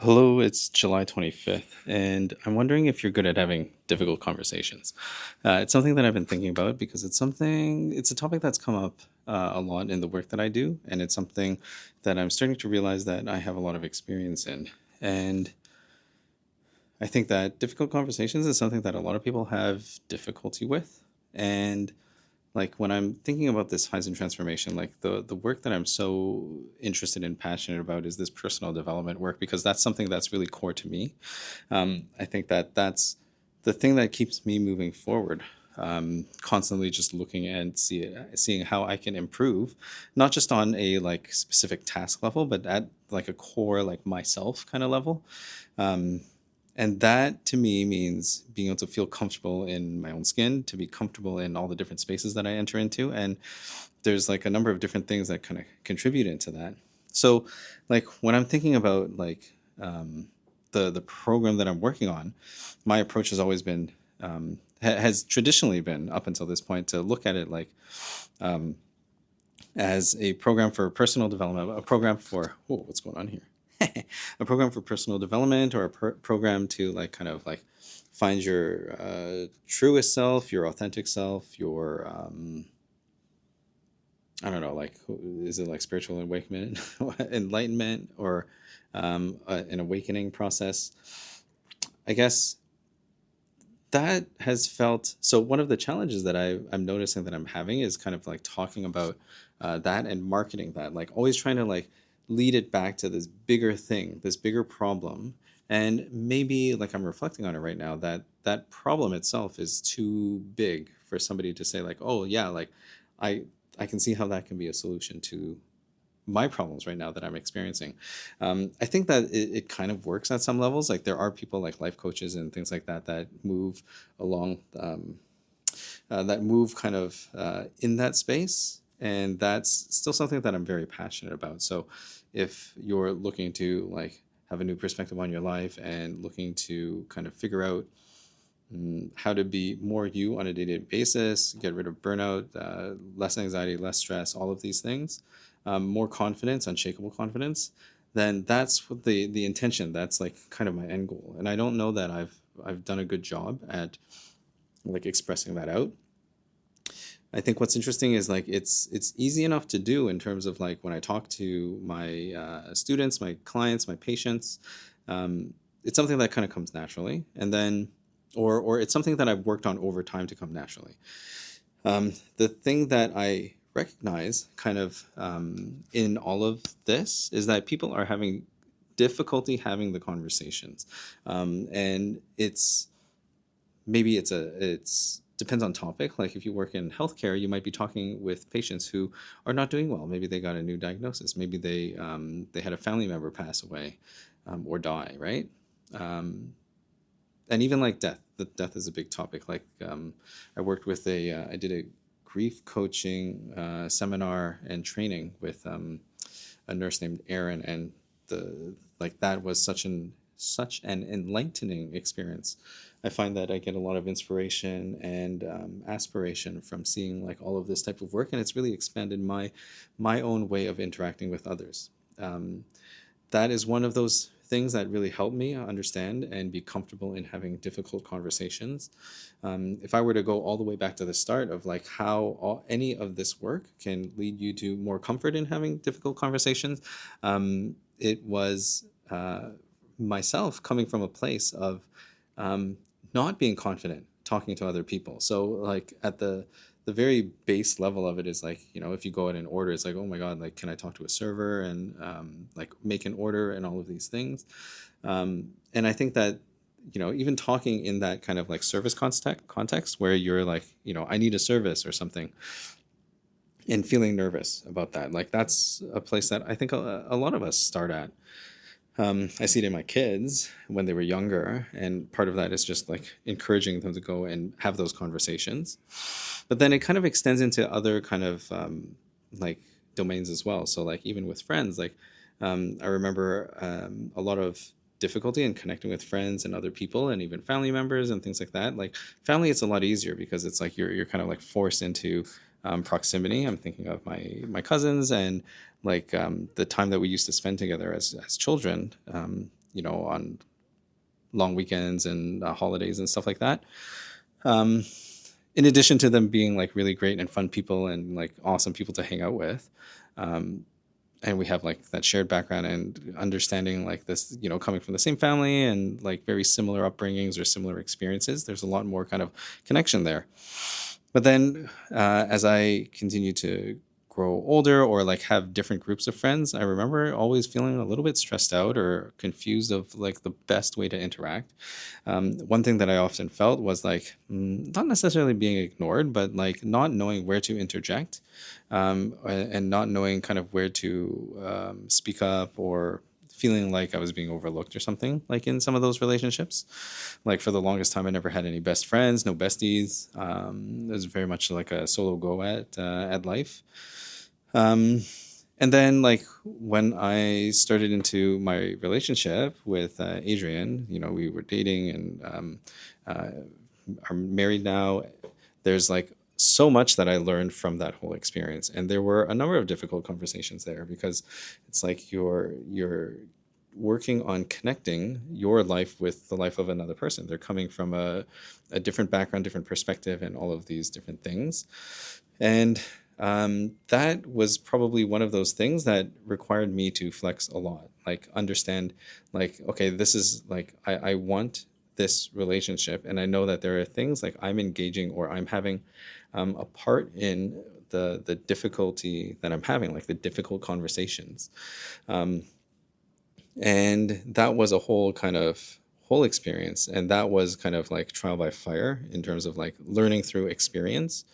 Hello, it's July 25th, and I'm wondering if you're good at having difficult conversations. It's something that I've been thinking about because it's a topic that's come up a lot in the work that I do, and it's something that I'm starting to realize that I have a lot of experience in. And I think that difficult conversations is something that a lot of people have difficulty with. And like when I'm thinking about this Heisen transformation, like the work that I'm so interested and passionate about is this personal development work because that's something that's really core to me. I think that that's the thing that keeps me moving forward. Constantly just looking and seeing how I can improve, not just on a like specific task level, but at like a core like myself kind of level. Um, and that to me means being able to feel comfortable in my own skin, to be comfortable in all the different spaces that I enter into. And there's like a number of different things that kind of contribute into that. So, like when I'm thinking about like the program that I'm working on, my approach has always been has traditionally been up until this point to look at it like um, as a program for personal development, a program for what's going on here, a program for personal development, or a program to like kind of like find your truest self, your authentic self, your I don't know, like is it like spiritual awakening, enlightenment, or an awakening process? I guess that has felt so. One of the challenges that I'm noticing that I'm having is kind of like talking about that and marketing that, like always trying to like lead it back to this bigger thing, this bigger problem. And maybe like I'm reflecting on it right now that that problem itself is too big for somebody to say like, oh yeah, like I I can see how that can be a solution to my problems right now that I'm experiencing. I think that it kind of works at some levels. Like there are people like life coaches and things like that that move along, that move kind of in that space. And that's still something that I'm very passionate about. So if you're looking to like have a new perspective on your life and looking to kind of figure out how to be more you on a day-to-day basis, get rid of burnout, less anxiety, less stress, all of these things, more confidence, unshakable confidence, then that's what the intention. That's like kind of my end goal. And I don't know that I've done a good job at like expressing that out. I think what's interesting is like it's easy enough to do in terms of like when I talk to my students, my clients, my patients. It's something that kind of comes naturally, and then or it's something that I've worked on over time to come naturally. The thing that I recognize kind of in all of this is that people are having difficulty having the conversations, and it's maybe it's depends on topic. Like if you work in healthcare, you might be talking with patients who are not doing well. Maybe they got a new diagnosis. Maybe they had a family member pass away or die, right? Um, and even like death. The death is a big topic. Like I worked with I did a grief coaching seminar and training with a nurse named Erin, and the like that was such an enlightening experience. I find that I get a lot of inspiration and aspiration from seeing like all of this type of work, and it's really expanded my own way of interacting with others. Um, that is one of those things that really help me understand and be comfortable in having difficult conversations. If I were to go all the way back to the start of like how any of this work can lead you to more comfort in having difficult conversations, it was myself coming from a place of um, not being confident talking to other people. So like at the very base level of it is like, you know, if you go in and order, it's like, oh my god, like can I talk to a server and like make an order and all of these things. And I think that, you know, even talking in that kind of like service context where you're like, you know, I need a service or something, and feeling nervous about that, like that's a place that I think a lot of us start at. I see it in my kids when they were younger, and part of that is just like encouraging them to go and have those conversations. But then it kind of extends into other kind of like domains as well. So like even with friends, like I remember a lot of difficulty in connecting with friends and other people and even family members and things like that. Like family, it's a lot easier because it's like you're kind of like forced into proximity. I'm thinking of my cousins and like the time that we used to spend together as children. on long weekends and holidays and stuff like that. Um, in addition to them being like really great and fun people and like awesome people to hang out with. Um, and we have like that shared background and understanding like this, coming from the same family and like very similar upbringings or similar experiences. There's a lot more kind of connection there. But then as I continue to grow older or like have different groups of friends, I remember always feeling a little bit stressed out or confused of like the best way to interact. One thing that I often felt was like not necessarily being ignored, but like not knowing where to interject, and not knowing kind of where to speak up, or feeling like I was being overlooked or something like in some of those relationships. Like for the longest time, I never had any best friends, no besties. It was very much like a solo go at life. Um, and then like when I started into my relationship with Adrian, we were dating and uh, are married now. There's like so much that I learned from that whole experience, and there were a number of difficult conversations there because it's like you're working on connecting your life with the life of another person. They're coming from a different background, different perspective, and all of these different things. And that was probably one of those things that required me to flex a lot, like understand, like, okay, this is like, I want this relationship. And I know that there are things like I'm engaging or I'm having a part in the difficulty that I'm having, like the difficult conversations. Um, and that was a whole experience. And that was kind of like trial by fire in terms of like learning through experience.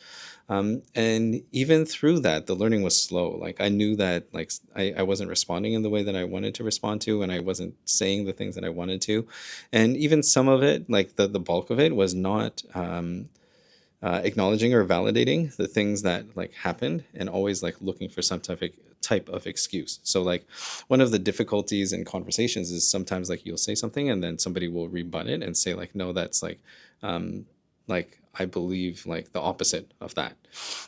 And even through that, the learning was slow. Like I knew that like I wasn't responding in the way that I wanted to respond to, and I wasn't saying the things that I wanted to. And even some of it, like the bulk of it, was not acknowledging or validating the things that like happened, and always like looking for some type of excuse. So like one of the difficulties in conversations is sometimes like you'll say something and then somebody will rebut it and say like, no, that's like I believe like the opposite of that.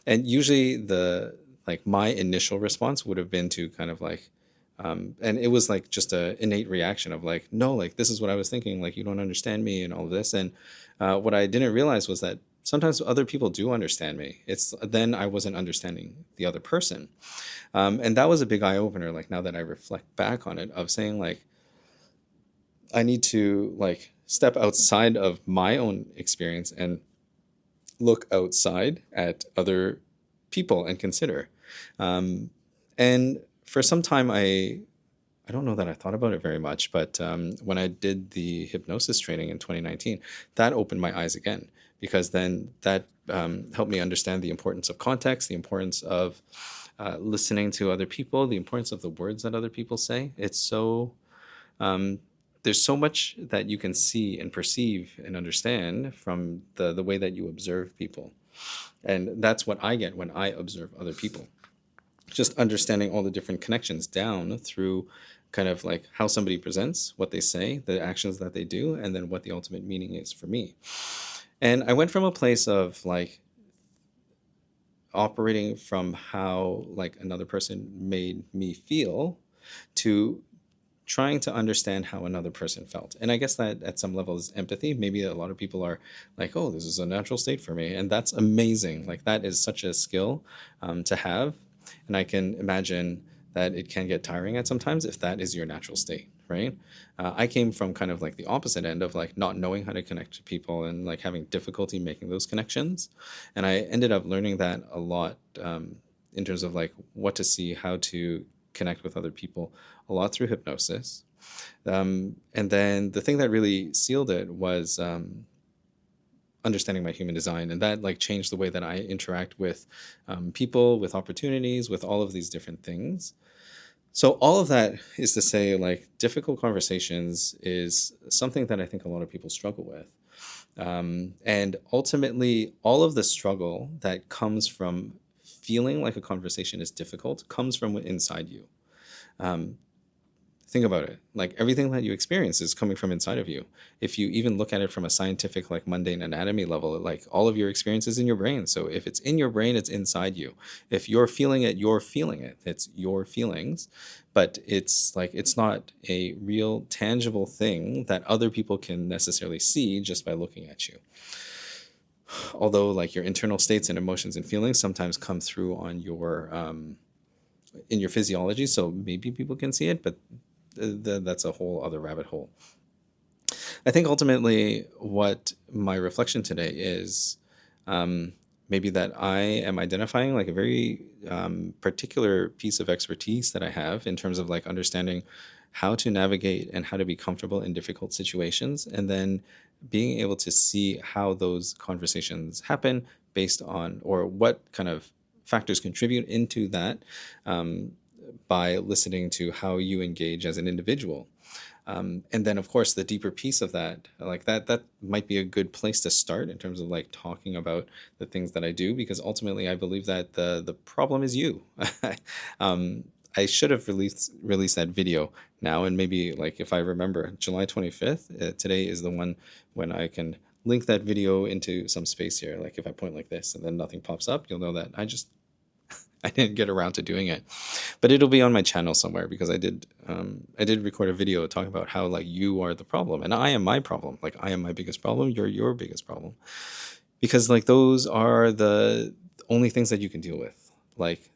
And usually the like my initial response would have been to kind of like and it was like just a innate reaction of like, no, like this is what I was thinking, like you don't understand me and all of this. And what I didn't realize was that sometimes other people do understand me. It's then I wasn't understanding the other person. And that was a big eye opener, like now that I reflect back on it, of saying like I need to like step outside of my own experience and look outside at other people and consider. And for some time, I don't know that I thought about it very much, but when I did the hypnosis training in 2019, that opened my eyes again, because then that helped me understand the importance of context, the importance of listening to other people, the importance of the words that other people say. It's so um, there's so much that you can see and perceive and understand from the way that you observe people. And that's what I get when I observe other people. Just understanding all the different connections down through kind of like how somebody presents, what they say, the actions that they do, and then what the ultimate meaning is for me. And I went from a place of like operating from how like another person made me feel to trying to understand how another person felt. And I guess that at some level is empathy. Maybe a lot of people are like, oh, this is a natural state for me. And that's amazing. Like that is such a skill to have. And I can imagine that it can get tiring at sometimes if that is your natural state, right? I came from kind of like the opposite end of like not knowing how to connect to people and like having difficulty making those connections. And I ended up learning that a lot in terms of like what to see, how to connect with other people, a lot through hypnosis. And then the thing that really sealed it was understanding my human design, and that like changed the way that I interact with people, with opportunities, with all of these different things. So all of that is to say, like difficult conversations is something that I think a lot of people struggle with. And ultimately, all of the struggle that comes from feeling like a conversation is difficult comes from inside you. Um, Think about it. Like everything that you experience is coming from inside of you. If you even look at it from a scientific, like mundane anatomy level, like all of your experience is in your brain. So if it's in your brain, it's inside you. If you're feeling it, you're feeling it. It's your feelings, but it's like it's not a real tangible thing that other people can necessarily see just by looking at you. Although like your internal states and emotions and feelings sometimes come through on your in your physiology, so maybe people can see it, but that's a whole other rabbit hole. I think ultimately what my reflection today is, maybe that I am identifying like a very particular piece of expertise that I have in terms of like understanding how to navigate and how to be comfortable in difficult situations, and then being able to see how those conversations happen based on, or what kind of factors contribute into that, um, by listening to how you engage as an individual. And then, of course, the deeper piece of that, like that might be a good place to start in terms of like talking about the things that I do, because ultimately I believe that the problem is you. um, I should have released that video now, and maybe like if I remember, July 25th. Today is the one when I can link that video into some space here. Like if I point like this and then nothing pops up, you'll know that I didn't get around to doing it, but it'll be on my channel somewhere, because I did record a video talking about how like you are the problem and I am my problem. Like I am my biggest problem. You're your biggest problem, because like those are the only things that you can deal with. Like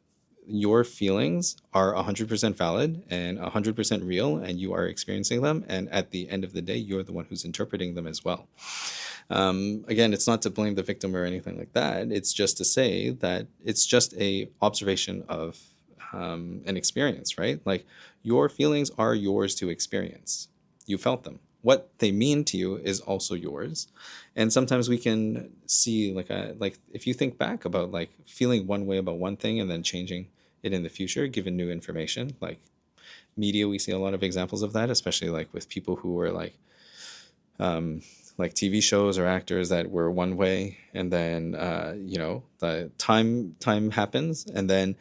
your feelings are 100% valid and 100% real, and you are experiencing them. And at the end of the day, you're the one who's interpreting them as well. Again, it's not to blame the victim or anything like that. It's just to say that it's just a observation of an experience, right? Like your feelings are yours to experience. You felt them. What they mean to you is also yours. And sometimes we can see like if you think back about like feeling one way about one thing and then changing it in the future, given new information, like media, we see a lot of examples of that, especially like with people who were like TV shows or actors that were one way, and then the time happens, and then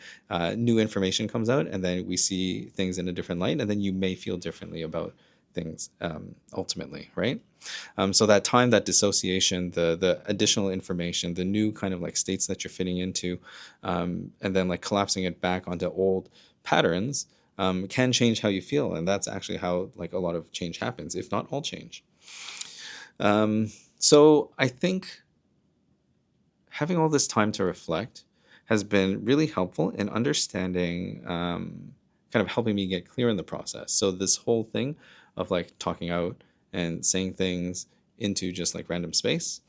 new information comes out, and then we see things in a different light, and then you may feel differently about things, ultimately, right? So that time, that dissociation, the additional information, the new kind of like states that you're fitting into, and then like collapsing it back onto old patterns, can change how you feel, and that's actually how like a lot of change happens, if not all change. So I think having all this time to reflect has been really helpful in understanding, kind of helping me get clear in the process. So this whole thing of like talking out and saying things into just like random space,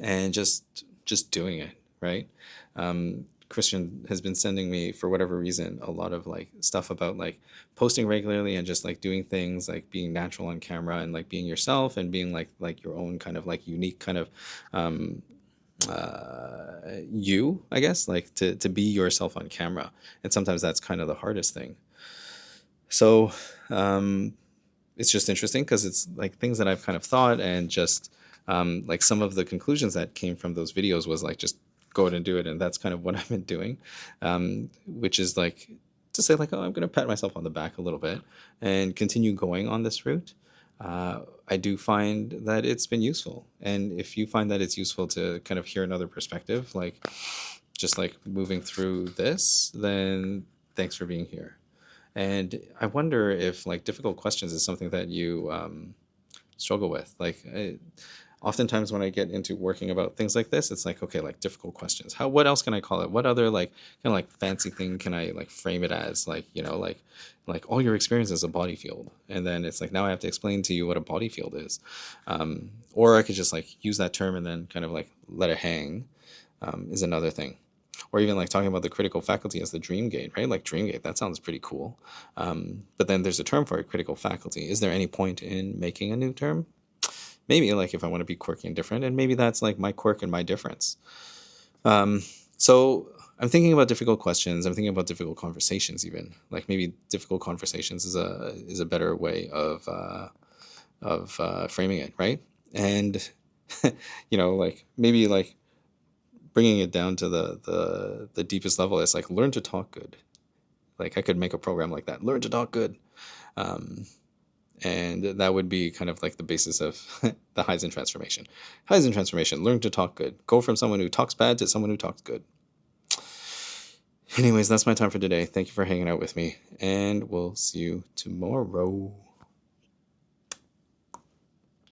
and just doing it, right? Christian has been sending me, for whatever reason, a lot of like stuff about like posting regularly and just like doing things, like being natural on camera and like being yourself and being like your own kind of like unique kind of you, I guess, like to be yourself on camera. And sometimes that's kind of the hardest thing. So it's just interesting because it's like things that I've kind of thought, and just like some of the conclusions that came from those videos was like just go out and do it, and that's kind of what I've been doing, which is like to say like, oh, I'm going to pat myself on the back a little bit and continue going on this route. I do find that it's been useful, and if you find that it's useful to kind of hear another perspective, like just like moving through this, then thanks for being here. And I wonder if like difficult questions is something that you struggle with. Like oftentimes when I get into working about things like this, it's like, okay, like difficult questions. What else can I call it? What other like kind of like fancy thing can I like frame it as? Like, like all your experience is a body field. And then it's like, now I have to explain to you what a body field is. Or I could just like use that term and then kind of like let it hang, is another thing. Or even like talking about the critical faculty as the dream gate, right? Like dream gate, that sounds pretty cool. But then there's a term for it, critical faculty. Is there any point in making a new term? Maybe, like if I want to be quirky and different, and maybe that's like my quirk and my difference. So I'm thinking about difficult questions. I'm thinking about difficult conversations, even like maybe difficult conversations is a better way of framing it, right? And like maybe like bringing it down to the deepest level is like learn to talk good. Like I could make a program like that. Learn to talk good. Um, and that would be kind of like the basis of the Heisen transformation. Heisen transformation, learn to talk good. Go from someone who talks bad to someone who talks good. Anyways, that's my time for today. Thank you for hanging out with me, and we'll see you tomorrow.